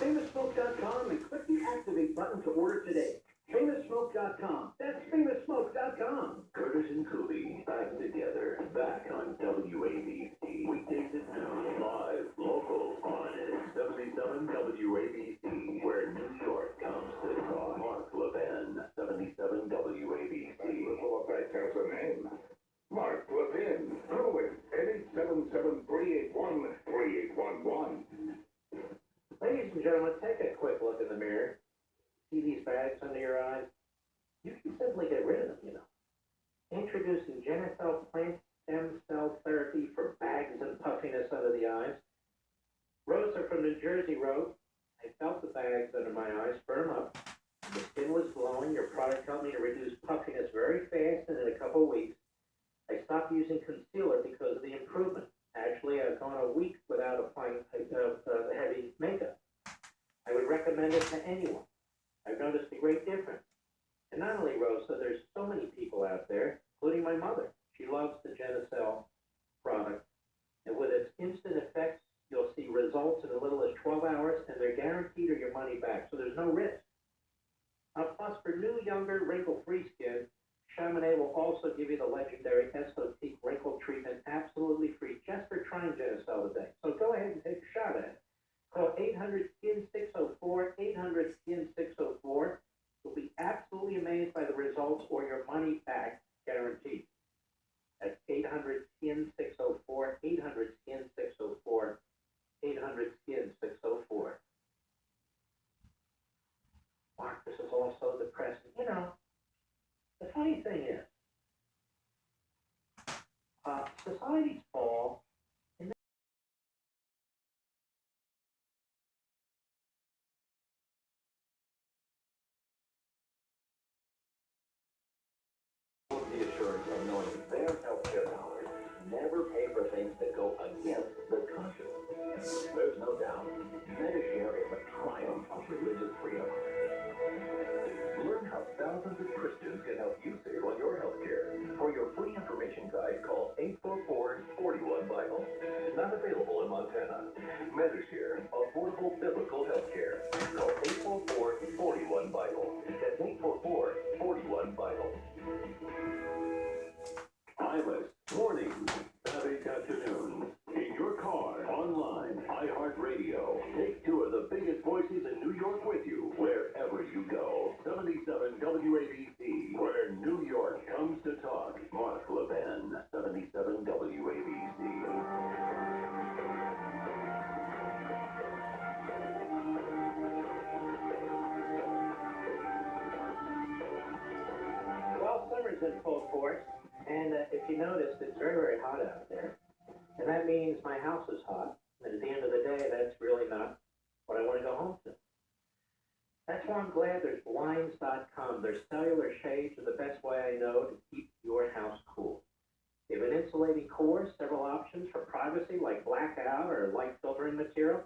FamousSmoke.com and click the activate button to order today. FamousSmoke.com. That's FamousSmoke.com. Curtis and Cooley back together, back on WABC. Weekdays at noon, live, local, on 77 WABC, where New York comes to talk. Mark Levin, 77 WABC. Before that tells a name. Mark Levin. Throw it at 877-381-3811. Ladies and gentlemen, take a quick look in the mirror. See these bags under your eyes? You can simply get rid of them, you know. Introducing Genicel plant stem cell therapy for bags and puffiness under the eyes. Rosa from New Jersey wrote, I felt the bags under my eyes firm up. The skin was glowing. Your product helped me to reduce puffiness very fast and in a couple of weeks. I stopped using concealer because of the improvement. Actually, I've gone a week without applying heavy makeup. I would recommend it to anyone. I've noticed a great difference. And not only Rosa, there's so many people out there, including my mother. She loves the Genicel product. And with its instant effects, you'll see results in as little as 12 hours, and they're guaranteed or your money back, so there's no risk. Plus, for new, younger, wrinkle-free skin, Chamonix will also give you the legendary Esotique wrinkle treatment absolutely free just for trying Genicel today. So go ahead and take a shot at it. Call 800-SKIN-604, 800-SKIN-604. You'll be absolutely amazed by the results or your money back guaranteed. That's 800-SKIN-604, 800-SKIN-604, 800-SKIN-604. Mark, this is all so depressing. You know, the funny thing is, societies fall in The assurance of knowing their healthcare dollars never pay for things that go against the conscience. There's no doubt, Medishare is a triumph of religious freedom. Learn how thousands of Christians can help you save on your healthcare. For your free information guide, call 844-41-BIBLE. Not available in Montana. Medishare, affordable biblical healthcare. Call 844-41-BIBLE. That's 844-41-BIBLE. Imus, mornings, Saturday afternoons, in your car, online, iHeartRadio. Take two of the biggest voices in New York with you, wherever you go. 77 WABC, where New York comes to talk. Mark Levin, 77 WABC. Well, summer's in full force, and if you notice, it's very, very hot out there. And that means my house is hot. And at the end of the day, that's really not what I want to go home to. That's why I'm glad there's blinds.com. Their cellular shades are the best way I know to keep your house cool. They have an insulating core, several options for privacy like blackout or light filtering material.